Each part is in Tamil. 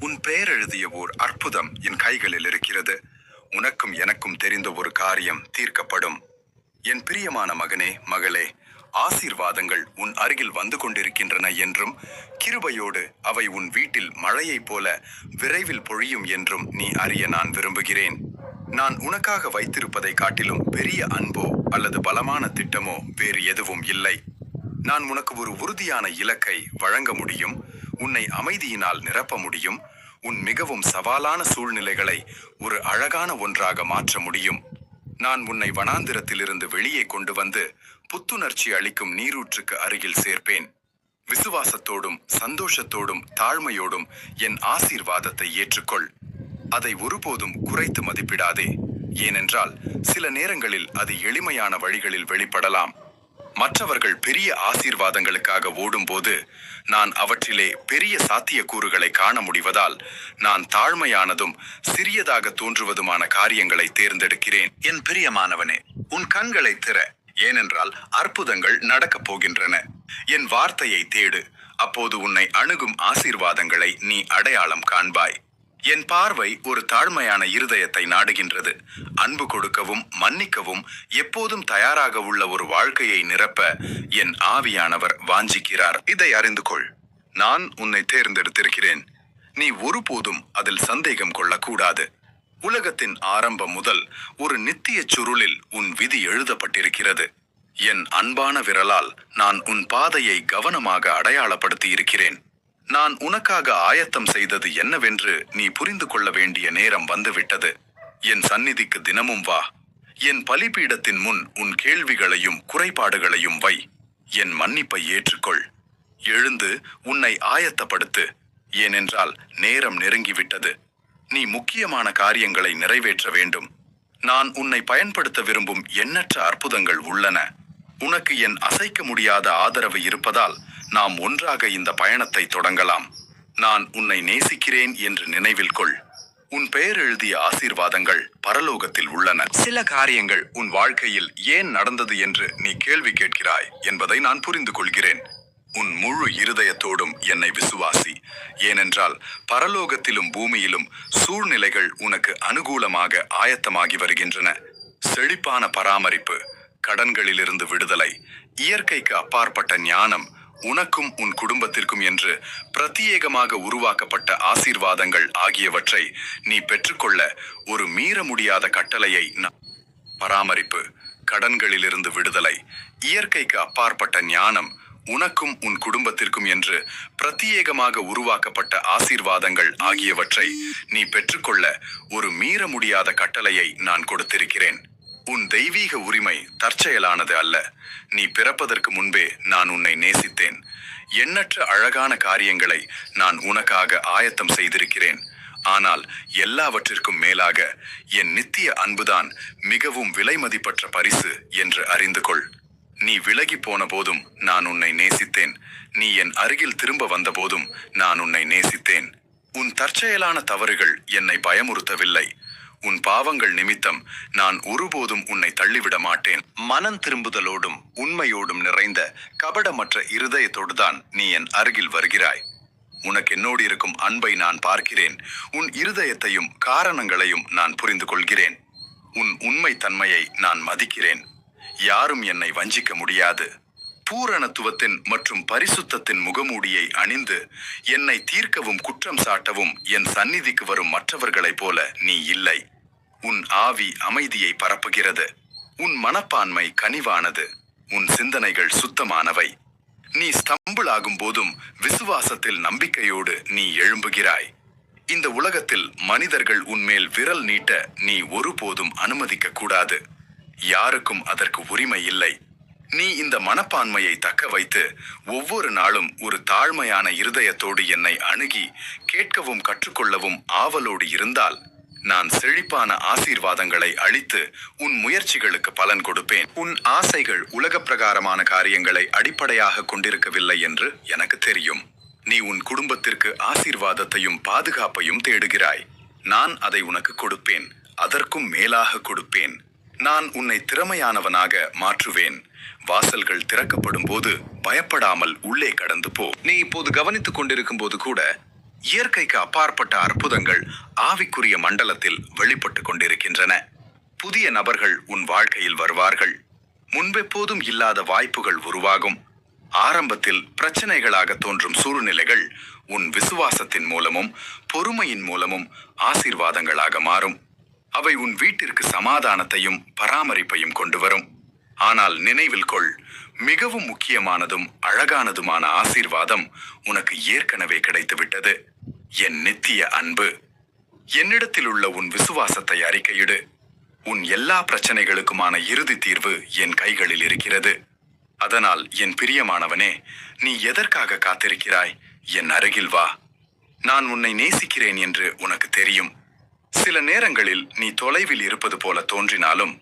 உன் பெயர் எழுதிய ஓர் அற்புதம் என் கைகளில் இருக்கிறது. உனக்கும் எனக்கும் தெரிந்த ஒரு காரியம் தீர்க்கப்படும். என் பிரியமான மகனே, மகளே, ஆசீர்வாதங்கள் உன் அருகில் வந்து கொண்டிருக்கின்றன என்றும், கிருபையோடு அவை உன் வீட்டில் மழையைப் போல விரைவில் பொழியும் என்றும் நீ அறிய நான் விரும்புகிறேன். நான் உனக்காக வைத்திருப்பதை காட்டிலும் பெரிய அன்போ அல்லது பலமான திட்டமோ வேறு எதுவும் இல்லை. நான் உனக்கு ஒரு உறுதியான இலக்கை வழங்க முடியும். உன்னை அமைதியினால் நிரப்ப முடியும். உன் மிகவும் சவாலான சூழ்நிலைகளை ஒரு அழகான ஒன்றாக மாற்ற முடியும். நான் உன்னை வனாந்திரத்திலிருந்து வெளியே கொண்டு வந்து புத்துணர்ச்சி அளிக்கும் நீரூற்றுக்கு அருகில் சேர்ப்பேன். விசுவாசத்தோடும் சந்தோஷத்தோடும் தாழ்மையோடும் என் ஆசீர்வாதத்தை ஏற்றுக்கொள். அதை ஒருபோதும் குறைத்து மதிப்பிடாதே. ஏனென்றால் சில நேரங்களில் அது எளிமையான வழிகளில் வெளிப்படலாம். மற்றவர்கள் பெரிய ஆசீர்வாதங்களுக்காக ஓடும்போது நான் அவற்றிலே பெரிய சாத்தியக்கூறுகளை காண முடிவதால் நான் தாழ்மையானதும் சிறியதாக தோன்றுவதுமான காரியங்களை தேர்ந்தெடுக்கிறேன். என் பிரியமானவனே, உன் கண்களை திற, ஏனென்றால் அற்புதங்கள் நடக்கப் போகின்றன. என் வார்த்தையை தேடு, அப்போது உன்னை அணுகும் ஆசீர்வாதங்களை நீ அடையாளம் காண்பாய். என் பார்வை ஒரு தாழ்மையான இருதயத்தை நாடுகின்றது. அன்பு கொடுக்கவும் மன்னிக்கவும் எப்போதும் தயாராக உள்ள ஒரு வாழ்க்கையை நிரப்ப என் ஆவியானவர் வாஞ்சிக்கிறார். இதை அறிந்து கொள். நான் உன்னை தேர்ந்தெடுத்திருக்கிறேன். நீ ஒருபோதும் அதில் சந்தேகம் கொள்ளக்கூடாது. உலகத்தின் ஆரம்பம் முதல் ஒரு நித்திய சுருளில் உன் விதி எழுதப்பட்டிருக்கிறது. என் அன்பான விரலால் நான் உன் பாதையை கவனமாக அடையாளப்படுத்தி இருக்கிறேன். நான் உனக்காக ஆயத்தம் செய்தது என்னவென்று நீ புரிந்து கொள்ள வேண்டிய நேரம் வந்துவிட்டது. என் சந்நிதிக்கு தினமும் வா. என் பலிபீடத்தின் முன் உன் கேள்விகளையும் குறைபாடுகளையும் வை. என் மன்னிப்பை ஏற்றுக்கொள். எழுந்து உன்னை ஆயத்தப்படுத்து. ஏனென்றால் நேரம் நெருங்கிவிட்டது. நீ முக்கியமான காரியங்களை நிறைவேற்ற வேண்டும். நான் உன்னை பயன்படுத்த விரும்பும் எண்ணற்ற அற்புதங்கள் உள்ளன. உனக்கு என் அசைக்க முடியாத ஆதரவு இருப்பதால் நாம் ஒன்றாக இந்த பயணத்தை தொடங்கலாம். நான் உன்னை நேசிக்கிறேன் என்று நினைவில் கொள். உன் பெயர் எழுதிய ஆசீர்வாதங்கள் பரலோகத்தில் உள்ளன. சில காரியங்கள் உன் வாழ்க்கையில் ஏன் நடந்தது என்று நீ கேள்வி கேட்கிறாய் என்பதை நான் புரிந்து கொள்கிறேன். உன் முழு இருதயத்தோடும் என்னை விசுவாசி. ஏனென்றால் பரலோகத்திலும் பூமியிலும் சூழ்நிலைகள் உனக்கு அனுகூலமாக ஆயத்தமாகி வருகின்றன. செழிப்பான பராமரிப்பு, கடன்களிலிருந்து விடுதலை, இயற்கைக்கு அப்பாற்பட்ட ஞானம், உனக்கும் உன் குடும்பத்திற்கும் என்று பிரத்யேகமாக உருவாக்கப்பட்ட ஆசீர்வாதங்கள் ஆகியவற்றை நீ பெற்றுக்கொள்ள ஒரு மீற முடியாத கட்டளையை பராமரிப்பு, கடன்களிலிருந்து விடுதலை, இயற்கைக்கு அப்பாற்பட்ட ஞானம், உனக்கும் உன் குடும்பத்திற்கும் என்று பிரத்யேகமாக உருவாக்கப்பட்ட ஆசீர்வாதங்கள் ஆகியவற்றை நீ பெற்றுக்கொள்ள ஒரு மீற முடியாத கட்டளையை நான் கொடுத்திருக்கிறேன். உன் தெய்வீக உரிமை தற்செயலானது அல்ல. நீ பிறப்பதற்கு முன்பே நான் உன்னை நேசித்தேன். எண்ணற்ற அழகான காரியங்களை நான் உனக்காக ஆயத்தம் செய்திருக்கிறேன். ஆனால் எல்லாவற்றிற்கும் மேலாக என் நித்திய அன்புதான் மிகவும் விலைமதிப்பற்ற பரிசு என்று அறிந்து கொள். நீ விலகி போன போதும் நான் உன்னை நேசித்தேன். நீ என் அருகில் திரும்ப வந்த போதும் நான் உன்னை நேசித்தேன். உன் தற்செயலான தவறுகள் என்னை பயமுறுத்தவில்லை. உன் பாவங்கள் நிமித்தம் நான் ஒருபோதும் உன்னை தள்ளிவிட மாட்டேன். மனம் திரும்புதலோடும் உண்மையோடும் நிறைந்த கபடமற்ற இருதயத்தோடுதான் நீ என் அருகில் வருகிறாய். உனக்கு என்னோடு இருக்கும் அன்பை நான் பார்க்கிறேன். உன் இருதயத்தையும் காரணங்களையும் நான் புரிந்து கொள்கிறேன். உன் உண்மை தன்மையை நான் மதிக்கிறேன். யாரும் என்னை வஞ்சிக்க முடியாது. பூரணத்துவத்தின் மற்றும் பரிசுத்தத்தின் முகமூடியை அணிந்து என்னை தீர்க்கவும் குற்றம் சாட்டவும் என் சந்நிதிக்கு வரும் மற்றவர்களைப் போல நீ இல்லை. உன் ஆவி அமைதியை பரப்புகிறது. உன் மனப்பான்மை கனிவானது. உன் சிந்தனைகள் சுத்தமானவை. நீ ஸ்தம்பிளாகும் போதும் விசுவாசத்தில் நம்பிக்கையோடு நீ எழும்புகிறாய். இந்த உலகத்தில் மனிதர்கள் உன்மேல் விரல் நீட்ட நீ ஒருபோதும் அனுமதிக்க கூடாது. யாருக்கும் அதற்கு உரிமை இல்லை. நீ இந்த மனப்பான்மையை தக்க வைத்து ஒவ்வொரு நாளும் ஒரு தாழ்மையான இருதயத்தோடு என்னை அணுகி கேட்கவும் கற்றுக்கொள்ளவும் ஆவலோடு இருந்தால் நான் செழிப்பான ஆசீர்வாதங்களை அளித்து உன் முயற்சிகளுக்கு பலன் கொடுப்பேன். உன் ஆசைகள் உலக பிரகாரமான காரியங்களை அடிப்படையாக கொண்டிருக்கவில்லை என்று எனக்கு தெரியும். நீ உன் குடும்பத்திற்கு ஆசீர்வாதத்தையும் பாதுகாப்பையும் தேடுகிறாய். நான் அதை உனக்கு கொடுப்பேன். அதற்கும் மேலாக கொடுப்பேன். நான் உன்னை திறமையானவனாக மாற்றுவேன். வாசல்கள் திறக்கப்படும் போது பயப்படாமல் உள்ளே கடந்து போ. நீ இப்போது கவனித்துக் கொண்டிருக்கும் போது கூட இயற்கைக்கு அப்பாற்பட்ட அற்புதங்கள் ஆவிக்குரிய மண்டலத்தில் வெளிப்பட்டு கொண்டிருக்கின்றன. புதிய நபர்கள் உன் வாழ்க்கையில் வருவார்கள். முன்பெப்போதும் இல்லாத வாய்ப்புகள் உருவாகும். ஆரம்பத்தில் பிரச்சனைகளாக தோன்றும் சூழ்நிலைகள் உன் விசுவாசத்தின் மூலமும் பொறுமையின் மூலமும் ஆசீர்வாதங்களாக மாறும். அவை உன் வீட்டிற்கு சமாதானத்தையும் பராமரிப்பையும் கொண்டு வரும். ஆனால் நினைவில் கொள், மிகவும் முக்கியமானதும் அழகானதுமான ஆசீர்வாதம் உனக்கு ஏற்கனவே கிடைத்துவிட்டது. என் நித்திய அன்பு, என்னிடத்தில் உள்ள உன் விசுவாசத்தை அறிக்கையிடு. உன் எல்லா பிரச்சனைகளுக்குமான இறுதி தீர்வு என் கைகளில் இருக்கிறது. அதனால் என் பிரியமானவனே, நீ எதற்காக காத்திருக்கிறாய்? என் அருகில் வா. நான் உன்னை நேசிக்கிறேன் என்று உனக்கு தெரியும். சில நேரங்களில் நீ தொலைவில் இருப்பது போல தோன்றினாலும்,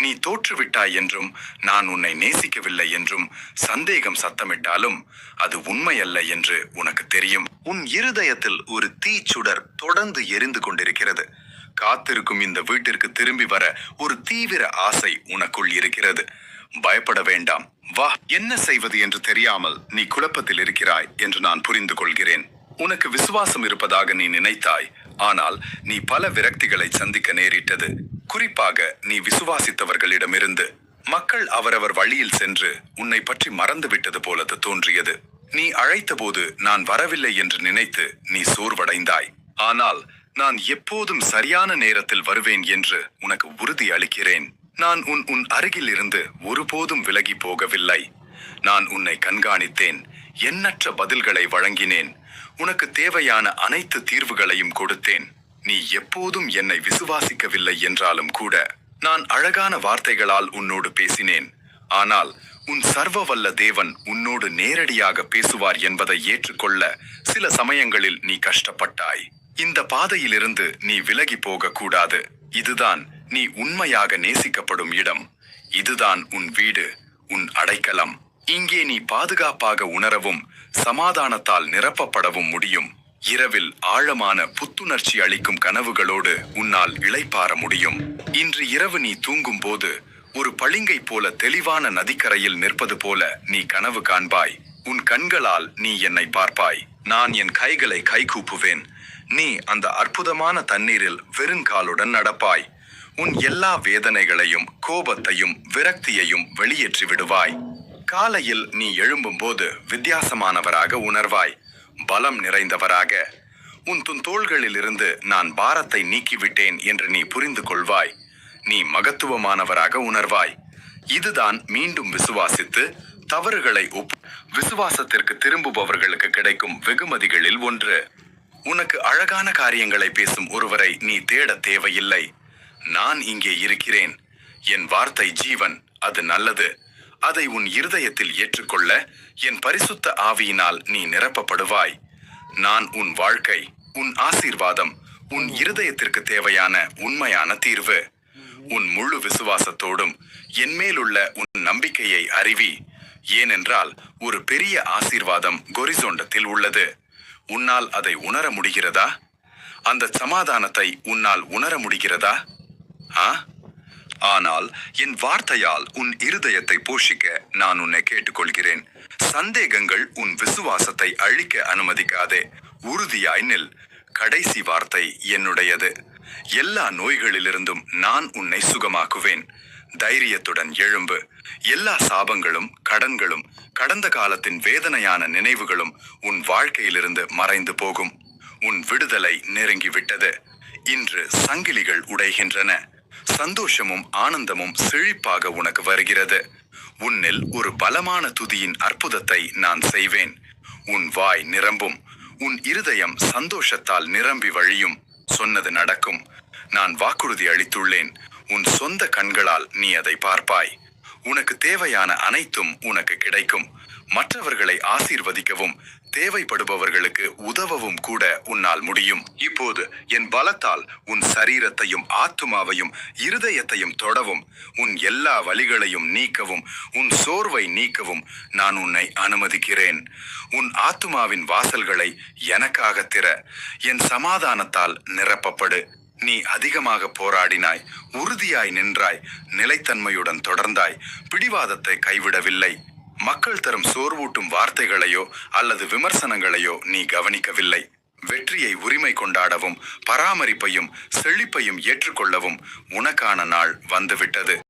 நீ தோற்றுவிட்டாய் என்றும் நான் உன்னை நேசிக்கவில்லை என்றும் சந்தேகம் சத்தமிட்டாலும் அது உண்மையல்ல என்று உனக்கு தெரியும். உன் இருதயத்தில் ஒரு தீச்சுடர் தொடர்ந்து எரிந்து கொண்டிருக்கிறது. காத்திருக்கும் இந்த வீட்டிற்கு திரும்பி வர ஒரு தீவிர ஆசை உனக்குள் இருக்கிறது. பயப்பட வேண்டாம், வா. என்ன செய்வது என்று தெரியாமல் நீ குழப்பத்தில் இருக்கிறாய் என்று நான் புரிந்து கொள்கிறேன். உனக்கு விசுவாசம் இருப்பதாக நீ நினைத்தாய், ஆனால் நீ பல விரக்திகளை சந்திக்க நேரிட்டது. குறிப்பாக நீ விசுவாசித்தவர்களிடமிருந்து. மக்கள் அவரவர் வழியில் சென்று உன்னை பற்றி மறந்துவிட்டது போலது தோன்றியது. நீ அழைத்தபோது நான் வரவில்லை என்று நினைத்து நீ சோர்வடைந்தாய். ஆனால் நான் எப்போதும் சரியான நேரத்தில் வருவேன் என்று உனக்கு உறுதி அளிக்கிறேன். நான் உன் அருகில் இருந்து ஒருபோதும் விலகி போகவில்லை. நான் உன்னை கண்காணித்தேன், எண்ணற்ற பதில்களை வழங்கினேன், உனக்கு தேவையான அனைத்து தீர்வுகளையும் கொடுத்தேன். நீ எப்போதும் என்னை விசுவாசிக்கவில்லை என்றாலும் கூட நான் அழகான வார்த்தைகளால் உன்னோடு பேசினேன். ஆனால் உன் சர்வவல்ல தேவன் உன்னோடு நேரடியாக பேசுவார் என்பதை ஏற்றுக்கொள்ள சில சமயங்களில் நீ கஷ்டப்பட்டாய். இந்த பாதையிலிருந்து நீ விலகி போக கூடாது. இதுதான் நீ உண்மையாக நேசிக்கப்படும் இடம். இதுதான் உன் வீடு, உன் அடைக்கலம். இங்கே நீ பாதுகாப்பாக உணரவும் சமாதானத்தால் நிரப்பப்படவும் முடியும். இரவில் ஆழமான புத்துணர்ச்சி அளிக்கும் கனவுகளோடு உன்னால் இளைப்பாற முடியும். இன்று இரவு நீ தூங்கும் போது ஒரு பளிங்கை போல தெளிவான நதிக்கரையில் நிற்பது போல நீ கனவு காண்பாய். உன் கண்களால் நீ என்னை பார்ப்பாய். நான் என் கைகளை கைகூப்புவேன். நீ அந்த அற்புதமான தண்ணீரில் வெறுங்காலுடன் நடப்பாய். உன் எல்லா வேதனைகளையும் கோபத்தையும் விரக்தியையும் வெளியேற்றி விடுவாய். காலையில் நீ எழும்பும்போது வித்தியாசமானவராக உணர்வாய், பலம் நிறைந்தவராக. உன் தோள்களிலிருந்து நான் பாரத்தை நீக்கிவிட்டேன் என்று நீ புரிந்து கொள்வாய். நீ மகத்துவமானவராக உணர்வாய். இதுதான் மீண்டும் விசுவாசித்து தவறுகளை விசுவாசத்திற்கு திரும்புபவர்களுக்கு கிடைக்கும் வெகுமதிகளில் ஒன்று. உனக்கு அழகான காரியங்களை பேசும் ஒருவரை நீ தேட தேவையில்லை. நான் இங்கே இருக்கிறேன். என் வார்த்தை ஜீவன், அது நல்லது. அதை உன் இருதயத்தில் ஏற்றுக்கொள்ள என் பரிசுத்த ஆவியினால் நீ நிரப்பப்படுவாய். நான் உன் வாழ்க்கை, உன் ஆசீர்வாதம், உன் இருதயத்திற்கு தேவையான உண்மையான தீர்வு. உன் முழு விசுவாசத்தோடும் என் மேலுள்ள உன் நம்பிக்கையை அறிவி. ஏனென்றால் ஒரு பெரிய ஆசீர்வாதம் கொரிசோண்டத்தில் உள்ளது. உன்னால் அதை உணர முடிகிறதா? அந்த சமாதானத்தை உன்னால் உணர முடிகிறதா? ஆனால் என் வார்த்தையால் உன் இருதயத்தை போஷிக்க நான் உன்னை கேட்டுக்கொள்கிறேன். சந்தேகங்கள் உன் விசுவாசத்தை அழிக்க அனுமதிக்காதே. உறுதியாய் நில். கடைசி வார்த்தை என்னுடையது. எல்லா நோய்களிலிருந்தும் நான் உன்னை சுகமாக்குவேன். தைரியத்துடன் எழும்பு. எல்லா சாபங்களும் கடன்களும் கடந்த காலத்தின் வேதனையான நினைவுகளும் உன் வாழ்க்கையிலிருந்து மறைந்து போகும். உன் விடுதலை நெருங்கிவிட்டது. இன்று சங்கிலிகள் உடைகின்றன. சந்தோஷமும் ஆனந்தமும் செழிப்பாக உனக்கு வருகிறது. உன்னில் ஒரு பலமான துதியின் அற்புதத்தை நான் செய்வேன். உன் வாய் நிரம்பும். உன் இருதயம் சந்தோஷத்தால் நிரம்பி வழியும். சொன்னது நடக்கும். நான் வாக்குறுதி அளித்துள்ளேன். உன் சொந்த கண்களால் நீ அதை பார்ப்பாய். உனக்கு தேவையான அனைத்தும் உனக்கு கிடைக்கும். மற்றவர்களை ஆசீர்வதிக்கவும் தேவைப்படுபவர்களுக்கு உதவவும் கூட உன்னால் முடியும். இப்போது என் பலத்தால் உன் சரீரத்தையும் ஆத்துமாவையும் இருதயத்தையும் தொடவும், உன் எல்லா வலிகளையும் நீக்கவும், உன் சோர்வை நீக்கவும் நான் உன்னை அனுமதிக்கிறேன். உன் ஆத்துமாவின் வாசல்களை எனக்காக திற. என் சமாதானத்தால் நிரப்பப்படு. நீ அதிகமாக போராடினாய், உறுதியாய் நின்றாய், நிலைத்தன்மையுடன் தொடர்ந்தாய், பிடிவாதத்தை கைவிடவில்லை. மக்கள் தரும் சோர்வூட்டும் வார்த்தைகளையோ அல்லது விமர்சனங்களையோ நீ கவனிக்கவில்லை. வெற்றியை உரிமை கொண்டாடவும் பராமரிப்பையும் செழிப்பையும் ஏற்றுக்கொள்ளவும் உனக்கான நாள் வந்துவிட்டது.